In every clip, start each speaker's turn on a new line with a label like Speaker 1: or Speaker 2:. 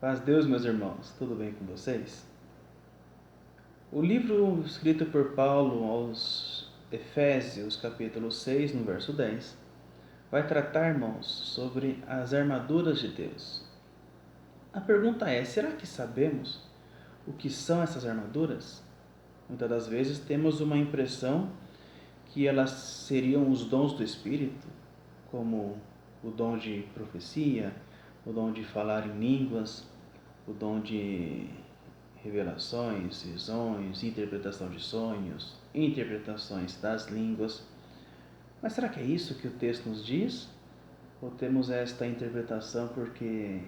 Speaker 1: Paz de Deus, meus irmãos, tudo bem com vocês? O livro escrito por Paulo aos Efésios, capítulo 6, no verso 10, vai tratar, irmãos, sobre as armaduras de Deus. A pergunta é: será que sabemos o que são essas armaduras? Muitas das vezes temos uma impressão que elas seriam os dons do Espírito, como o dom de profecia, o dom de falar em línguas, o dom de revelações, visões, interpretação de sonhos, interpretações das línguas. Mas será que é isso que o texto nos diz? Ou temos esta interpretação porque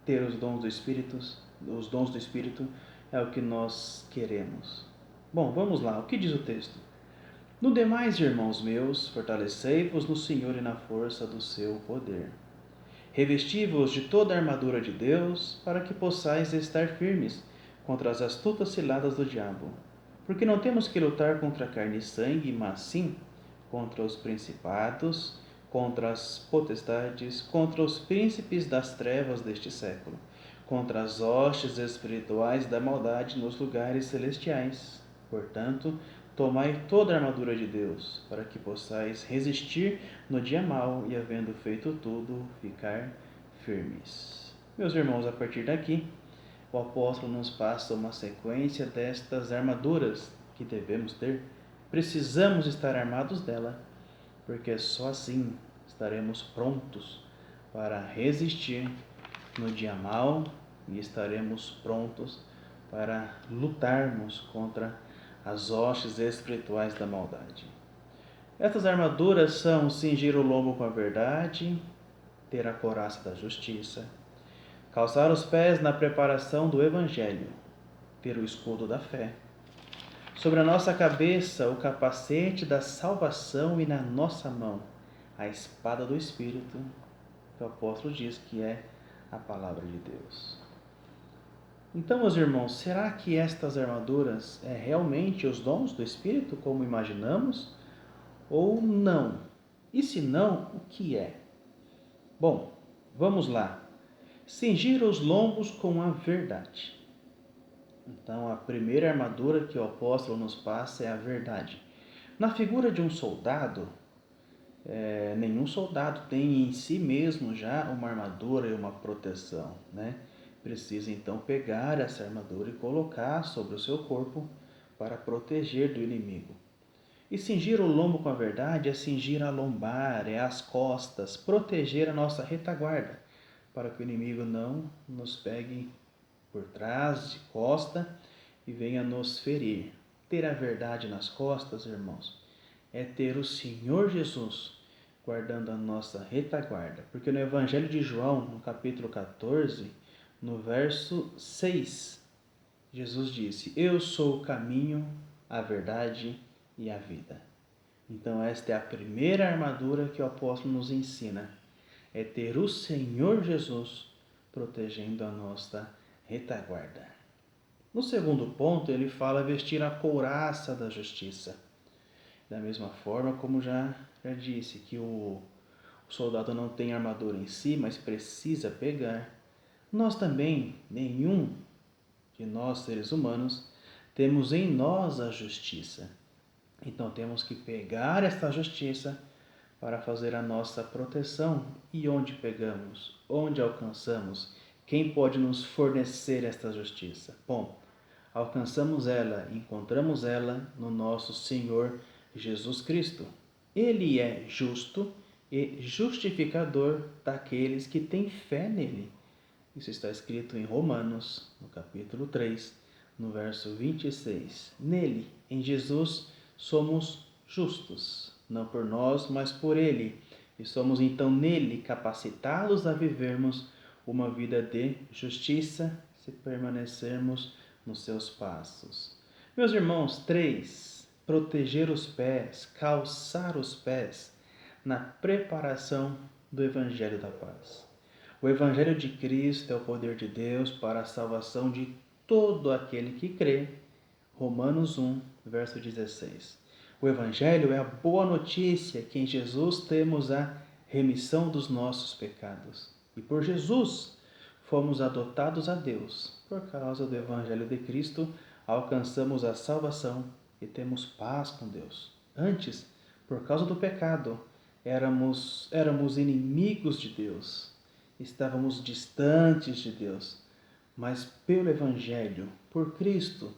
Speaker 1: ter os dons do Espírito é o que nós queremos? Bom, vamos lá. O que diz o texto? No demais, irmãos meus, fortalecei-vos no Senhor e na força do seu poder. Revesti-vos de toda a armadura de Deus, para que possais estar firmes contra as astutas ciladas do diabo. Porque não temos que lutar contra carne e sangue, mas sim contra os principados, contra as potestades, contra os príncipes das trevas deste século, contra as hostes espirituais da maldade nos lugares celestiais. Portanto, tomai toda a armadura de Deus, para que possais resistir no dia mau e, havendo feito tudo, ficar firmes. Meus irmãos, a partir daqui, o apóstolo nos passa uma sequência destas armaduras que devemos ter. Precisamos estar armados dela, porque só assim estaremos prontos para resistir no dia mau e estaremos prontos para lutarmos contra as hostes espirituais da maldade. Estas armaduras são cingir o lombo com a verdade, ter a couraça da justiça, calçar os pés na preparação do Evangelho, ter o escudo da fé, sobre a nossa cabeça o capacete da salvação e na nossa mão a espada do Espírito, que o apóstolo diz que é a palavra de Deus. Então, meus irmãos, será que estas armaduras é realmente os dons do Espírito, como imaginamos? Ou não? E se não, o que é? Bom, vamos lá. Cingir os lombos com a verdade. Então, a primeira armadura que o apóstolo nos passa é a verdade. Na figura de um soldado, nenhum soldado tem em si mesmo já uma armadura e uma proteção, né? Precisa então pegar essa armadura e colocar sobre o seu corpo para proteger do inimigo. E cingir o lombo com a verdade é cingir a lombar, é as costas, proteger a nossa retaguarda, para que o inimigo não nos pegue por trás, de costa, e venha nos ferir. Ter a verdade nas costas, irmãos, é ter o Senhor Jesus guardando a nossa retaguarda. Porque no Evangelho de João, no capítulo 14, no verso 6, Jesus disse: Eu sou o caminho, a verdade e a vida. Então esta é a primeira armadura que o apóstolo nos ensina, é ter o Senhor Jesus protegendo a nossa retaguarda. No segundo ponto, ele fala vestir a couraça da justiça. Da mesma forma como já disse, que o soldado não tem armadura em si, mas precisa pegar. Nós também, nenhum de nós seres humanos, temos em nós a justiça. Então temos que pegar esta justiça para fazer a nossa proteção. E onde pegamos? Onde alcançamos? Quem pode nos fornecer esta justiça? Bom, alcançamos ela, encontramos ela no nosso Senhor Jesus Cristo. Ele é justo e justificador daqueles que têm fé nele. Isso está escrito em Romanos, no capítulo 3, no verso 26. Nele, em Jesus, somos justos, não por nós, mas por ele. E somos então nele capacitados a vivermos uma vida de justiça, se permanecermos nos seus passos. Meus irmãos, 3. Proteger os pés, calçar os pés na preparação do Evangelho da Paz. O Evangelho de Cristo é o poder de Deus para a salvação de todo aquele que crê. Romanos 1, verso 16. O Evangelho é a boa notícia que em Jesus temos a remissão dos nossos pecados. E por Jesus fomos adotados a Deus. Por causa do Evangelho de Cristo, alcançamos a salvação e temos paz com Deus. Antes, por causa do pecado, éramos inimigos de Deus, estávamos distantes de Deus. Mas pelo Evangelho, por Cristo,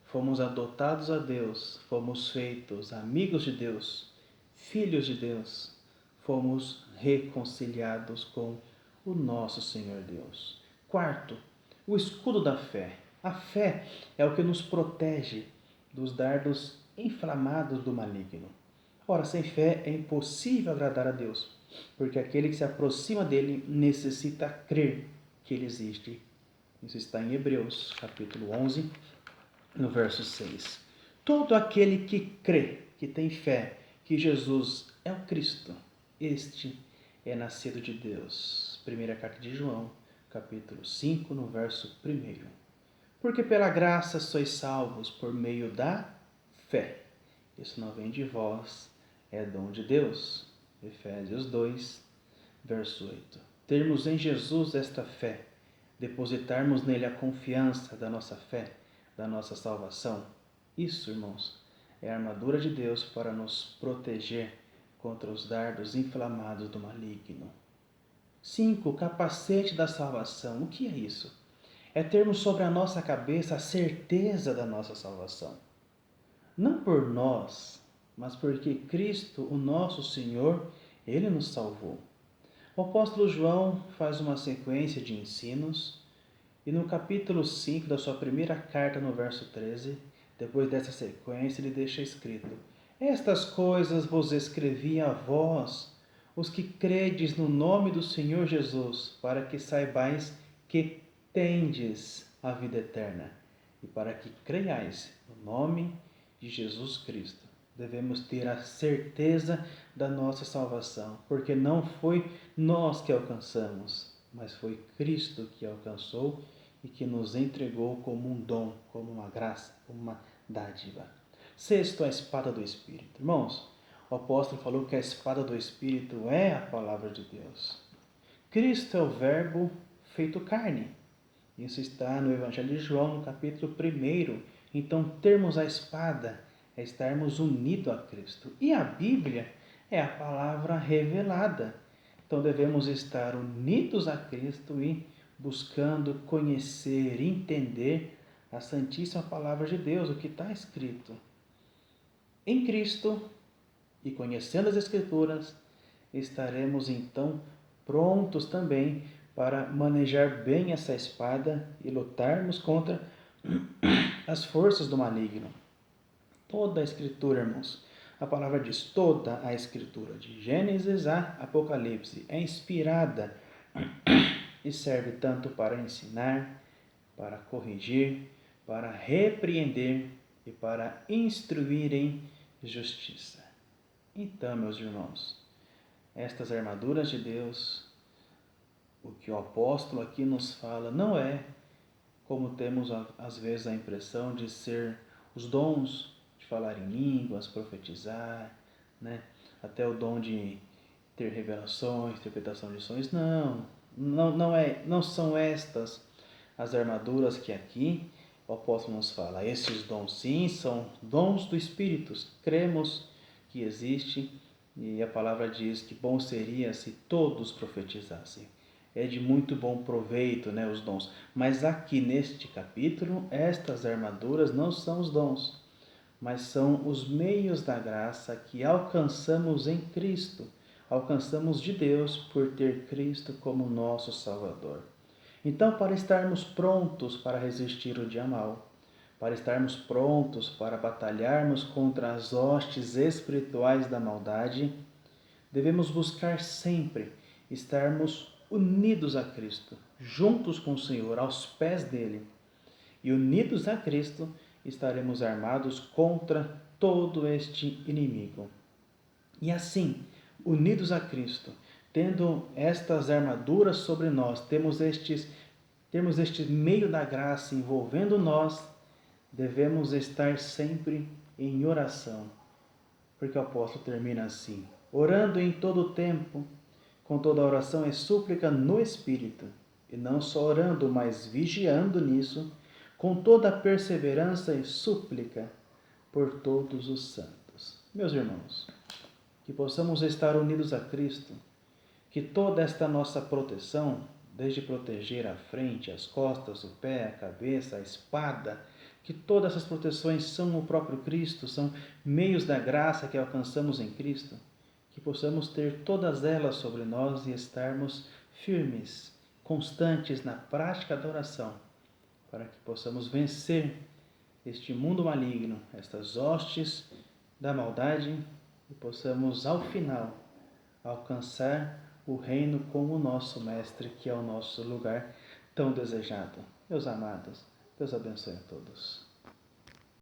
Speaker 1: fomos adotados a Deus, fomos feitos amigos de Deus, filhos de Deus, fomos reconciliados com o nosso Senhor Deus. Quarto, o escudo da fé. A fé é o que nos protege dos dardos inflamados do maligno. Ora, sem fé é impossível agradar a Deus, porque aquele que se aproxima dele necessita crer que ele existe. Isso está em Hebreus, capítulo 11, no verso 6. Todo aquele que crê, que tem fé, que Jesus é o Cristo, este é nascido de Deus. Primeira carta de João, capítulo 5, no verso 1. Porque pela graça sois salvos por meio da fé. Isso não vem de vós, é dom de Deus. Efésios 2, verso 8. Termos em Jesus esta fé, depositarmos nele a confiança da nossa fé, da nossa salvação. Isso, irmãos, é a armadura de Deus para nos proteger contra os dardos inflamados do maligno. 5. O capacete da salvação. O que é isso? É termos sobre a nossa cabeça a certeza da nossa salvação. Não por nós, mas porque Cristo, o nosso Senhor, Ele nos salvou. O apóstolo João faz uma sequência de ensinos e no capítulo 5 da sua primeira carta, no verso 13, depois dessa sequência, ele deixa escrito: Estas coisas vos escrevi a vós, os que credes no nome do Senhor Jesus, para que saibais que tendes a vida eterna e para que creiais no nome de Jesus Cristo. Devemos ter a certeza da nossa salvação, porque não foi nós que alcançamos, mas foi Cristo que alcançou e que nos entregou como um dom, como uma graça, como uma dádiva. 6. A espada do Espírito. Irmãos, o apóstolo falou que a espada do Espírito é a palavra de Deus. Cristo é o verbo feito carne. Isso está no Evangelho de João, no capítulo 1. Então, termos a espada é estarmos unidos a Cristo. E a Bíblia é a palavra revelada. Então, devemos estar unidos a Cristo e buscando conhecer, entender a Santíssima Palavra de Deus, o que está escrito. Em Cristo e conhecendo as Escrituras, estaremos então prontos também para manejar bem essa espada e lutarmos contra as forças do maligno. Toda a Escritura, irmãos, a palavra diz, toda a Escritura, de Gênesis a Apocalipse, é inspirada e serve tanto para ensinar, para corrigir, para repreender e para instruir em justiça. Então, meus irmãos, estas armaduras de Deus, o que o apóstolo aqui nos fala, não é como temos às vezes a impressão de ser os dons de falar em línguas, profetizar, né? Até o dom de ter revelações, interpretação de sonhos. Não são estas as armaduras que aqui o apóstolo nos fala. Esses dons sim são dons do Espírito. Cremos que existe e a palavra diz que bom seria se todos profetizassem. É de muito bom proveito, né, os dons. Mas aqui neste capítulo, estas armaduras não são os dons, mas são os meios da graça que alcançamos em Cristo. Alcançamos de Deus por ter Cristo como nosso Salvador. Então, para estarmos prontos para resistir o dia mau, para estarmos prontos para batalharmos contra as hostes espirituais da maldade, devemos buscar sempre estarmos unidos a Cristo, juntos com o Senhor, aos pés dele. E unidos a Cristo, estaremos armados contra todo este inimigo. E assim, unidos a Cristo, tendo estas armaduras sobre nós, temos este meio da graça envolvendo nós, devemos estar sempre em oração. Porque o apóstolo termina assim: orando em todo o tempo, com toda oração e súplica no Espírito, e não só orando, mas vigiando nisso, com toda a perseverança e súplica por todos os santos. Meus irmãos, que possamos estar unidos a Cristo, que toda esta nossa proteção, desde proteger a frente, as costas, o pé, a cabeça, a espada, que todas essas proteções são o próprio Cristo, são meios da graça que alcançamos em Cristo, que possamos ter todas elas sobre nós e estarmos firmes, constantes na prática da oração, para que possamos vencer este mundo maligno, estas hostes da maldade, e possamos, ao final, alcançar o reino com o nosso Mestre, que é o nosso lugar tão desejado. Meus amados, Deus abençoe a todos.